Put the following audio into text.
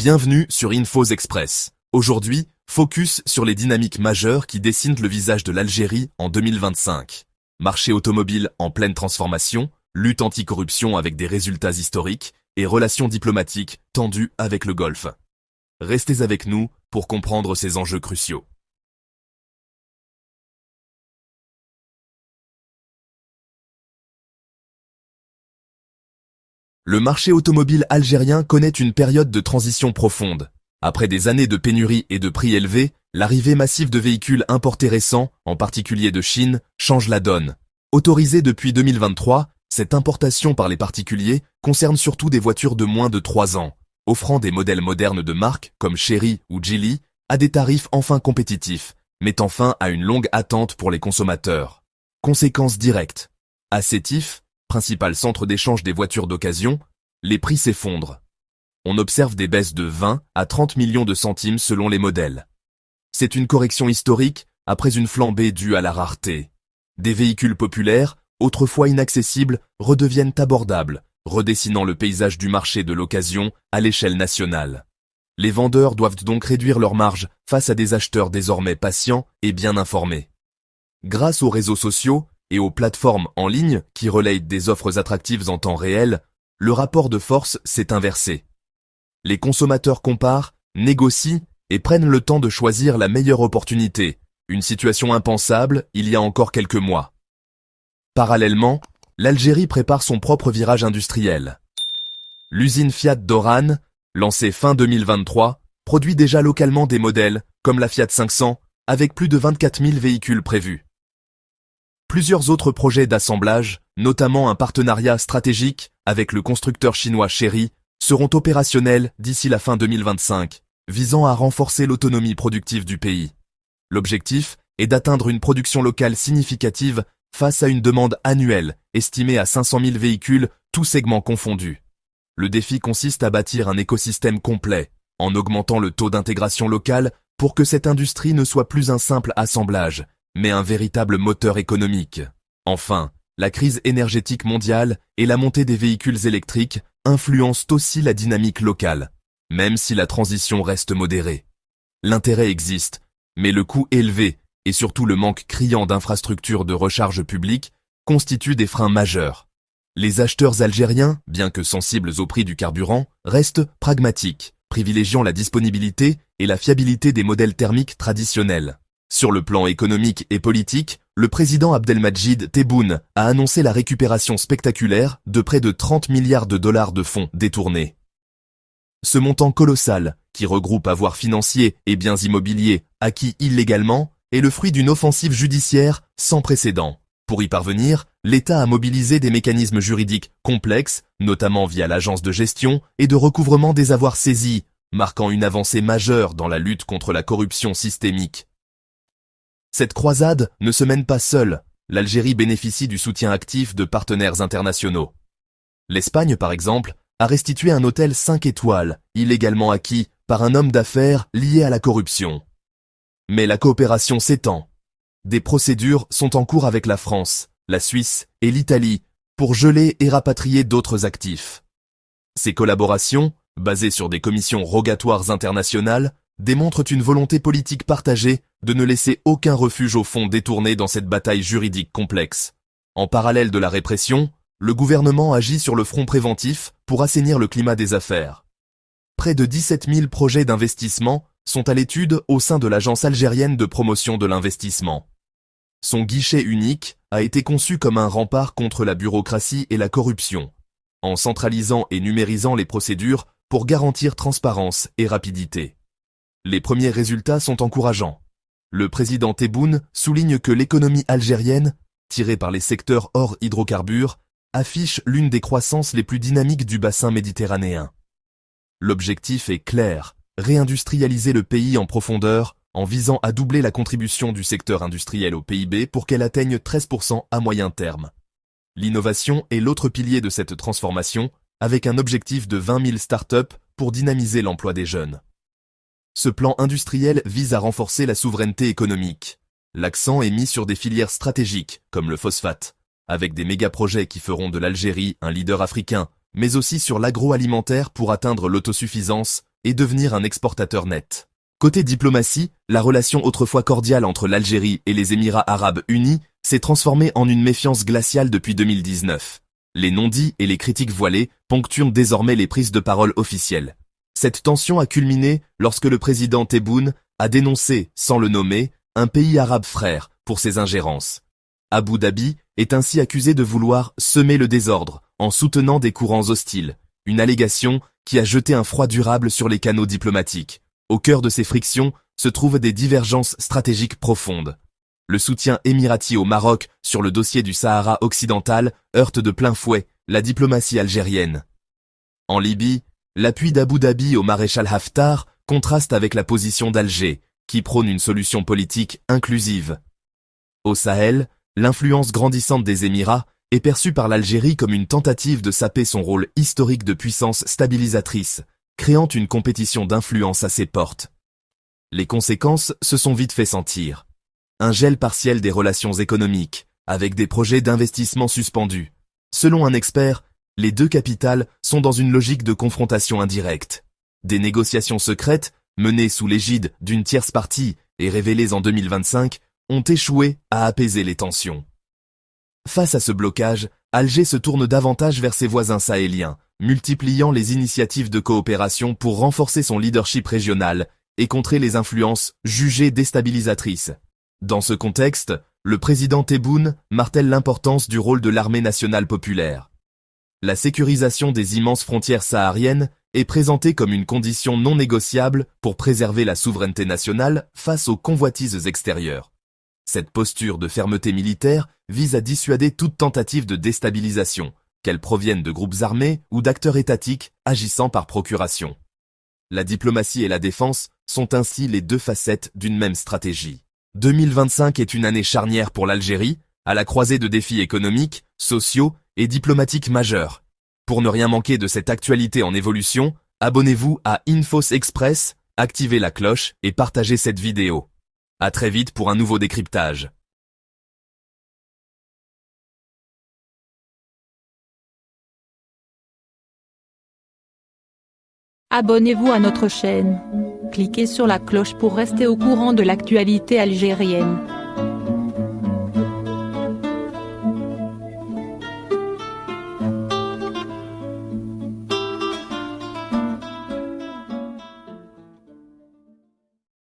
Bienvenue sur Infos Express. Aujourd'hui, focus sur les dynamiques majeures qui dessinent le visage de l'Algérie en 2025. Marché automobile en pleine transformation, lutte anticorruption avec des résultats historiques et relations diplomatiques tendues avec le Golfe. Restez avec nous pour comprendre ces enjeux cruciaux. Le marché automobile algérien connaît une période de transition profonde. Après des années de pénurie et de prix élevés, l'arrivée massive de véhicules importés récents, en particulier de Chine, change la donne. Autorisée depuis 2023, cette importation par les particuliers concerne surtout des voitures de moins de 3 ans, offrant des modèles modernes de marque comme Chery ou Geely à des tarifs enfin compétitifs, mettant fin à une longue attente pour les consommateurs. Conséquences directes. À Sétif, principal centre d'échange des voitures d'occasion, les prix s'effondrent. On observe des baisses de 20 à 30 millions de centimes selon les modèles. C'est une correction historique après une flambée due à la rareté. Des véhicules populaires, autrefois inaccessibles, redeviennent abordables, redessinant le paysage du marché de l'occasion à l'échelle nationale. Les vendeurs doivent donc réduire leurs marges face à des acheteurs désormais patients et bien informés. Grâce aux réseaux sociaux et aux plateformes en ligne qui relayent des offres attractives en temps réel, le rapport de force s'est inversé. Les consommateurs comparent, négocient et prennent le temps de choisir la meilleure opportunité, une situation impensable il y a encore quelques mois. Parallèlement, l'Algérie prépare son propre virage industriel. L'usine Fiat d'Oran, lancée fin 2023, produit déjà localement des modèles, comme la Fiat 500, avec plus de 24 000 véhicules prévus. Plusieurs autres projets d'assemblage, notamment un partenariat stratégique avec le constructeur chinois Chery, seront opérationnels d'ici la fin 2025, visant à renforcer l'autonomie productive du pays. L'objectif est d'atteindre une production locale significative face à une demande annuelle estimée à 500 000 véhicules, tous segments confondus. Le défi consiste à bâtir un écosystème complet, en augmentant le taux d'intégration locale pour que cette industrie ne soit plus un simple assemblage, mais un véritable moteur économique. Enfin, la crise énergétique mondiale et la montée des véhicules électriques influencent aussi la dynamique locale, même si la transition reste modérée. L'intérêt existe, mais le coût élevé et surtout le manque criant d'infrastructures de recharge publique constituent des freins majeurs. Les acheteurs algériens, bien que sensibles au prix du carburant, restent pragmatiques, privilégiant la disponibilité et la fiabilité des modèles thermiques traditionnels. Sur le plan économique et politique, le président Abdelmadjid Tebboune a annoncé la récupération spectaculaire de près de 30 milliards de dollars de fonds détournés. Ce montant colossal, qui regroupe avoirs financiers et biens immobiliers acquis illégalement, est le fruit d'une offensive judiciaire sans précédent. Pour y parvenir, l'État a mobilisé des mécanismes juridiques complexes, notamment via l'agence de gestion et de recouvrement des avoirs saisis, marquant une avancée majeure dans la lutte contre la corruption systémique. Cette croisade ne se mène pas seule, l'Algérie bénéficie du soutien actif de partenaires internationaux. L'Espagne, par exemple, a restitué un hôtel 5 étoiles, illégalement acquis par un homme d'affaires lié à la corruption. Mais la coopération s'étend. Des procédures sont en cours avec la France, la Suisse et l'Italie pour geler et rapatrier d'autres actifs. Ces collaborations, basées sur des commissions rogatoires internationales, démontrent une volonté politique partagée de ne laisser aucun refuge au fond détourné dans cette bataille juridique complexe. En parallèle de la répression, le gouvernement agit sur le front préventif pour assainir le climat des affaires. Près de 17 000 projets d'investissement sont à l'étude au sein de l'Agence algérienne de promotion de l'investissement. Son guichet unique a été conçu comme un rempart contre la bureaucratie et la corruption, en centralisant et numérisant les procédures pour garantir transparence et rapidité. Les premiers résultats sont encourageants. Le président Tebboune souligne que l'économie algérienne, tirée par les secteurs hors hydrocarbures, affiche l'une des croissances les plus dynamiques du bassin méditerranéen. L'objectif est clair, réindustrialiser le pays en profondeur en visant à doubler la contribution du secteur industriel au PIB pour qu'elle atteigne 13% à moyen terme. L'innovation est l'autre pilier de cette transformation, avec un objectif de 20 000 startups pour dynamiser l'emploi des jeunes. Ce plan industriel vise à renforcer la souveraineté économique. L'accent est mis sur des filières stratégiques, comme le phosphate, avec des méga-projets qui feront de l'Algérie un leader africain, mais aussi sur l'agroalimentaire pour atteindre l'autosuffisance, et devenir un exportateur net. Côté diplomatie, la relation autrefois cordiale entre l'Algérie et les Émirats arabes unis s'est transformée en une méfiance glaciale depuis 2019. Les non-dits et les critiques voilées ponctuent désormais les prises de parole officielles. Cette tension a culminé lorsque le président Tebboune a dénoncé, sans le nommer, un pays arabe frère pour ses ingérences. Abu Dhabi est ainsi accusé de vouloir semer le désordre en soutenant des courants hostiles, une allégation qui a jeté un froid durable sur les canaux diplomatiques. Au cœur de ces frictions se trouvent des divergences stratégiques profondes. Le soutien émirati au Maroc sur le dossier du Sahara occidental heurte de plein fouet la diplomatie algérienne. En Libye, l'appui d'Abu Dhabi au maréchal Haftar contraste avec la position d'Alger, qui prône une solution politique inclusive. Au Sahel, l'influence grandissante des Émirats est perçue par l'Algérie comme une tentative de saper son rôle historique de puissance stabilisatrice, créant une compétition d'influence à ses portes. Les conséquences se sont vite fait sentir. Un gel partiel des relations économiques, avec des projets d'investissement suspendus. Selon un expert, les deux capitales sont dans une logique de confrontation indirecte. Des négociations secrètes, menées sous l'égide d'une tierce partie et révélées en 2025, ont échoué à apaiser les tensions. Face à ce blocage, Alger se tourne davantage vers ses voisins sahéliens, multipliant les initiatives de coopération pour renforcer son leadership régional et contrer les influences jugées déstabilisatrices. Dans ce contexte, le président Tebboune martèle l'importance du rôle de l'armée nationale populaire. La sécurisation des immenses frontières sahariennes est présentée comme une condition non négociable pour préserver la souveraineté nationale face aux convoitises extérieures. Cette posture de fermeté militaire vise à dissuader toute tentative de déstabilisation, qu'elle provienne de groupes armés ou d'acteurs étatiques agissant par procuration. La diplomatie et la défense sont ainsi les deux facettes d'une même stratégie. 2025 est une année charnière pour l'Algérie, à la croisée de défis économiques, sociaux et diplomatiques majeurs. Pour ne rien manquer de cette actualité en évolution, abonnez-vous à Infos Express, activez la cloche et partagez cette vidéo. À très vite pour un nouveau décryptage. Abonnez-vous à notre chaîne. Cliquez sur la cloche pour rester au courant de l'actualité algérienne.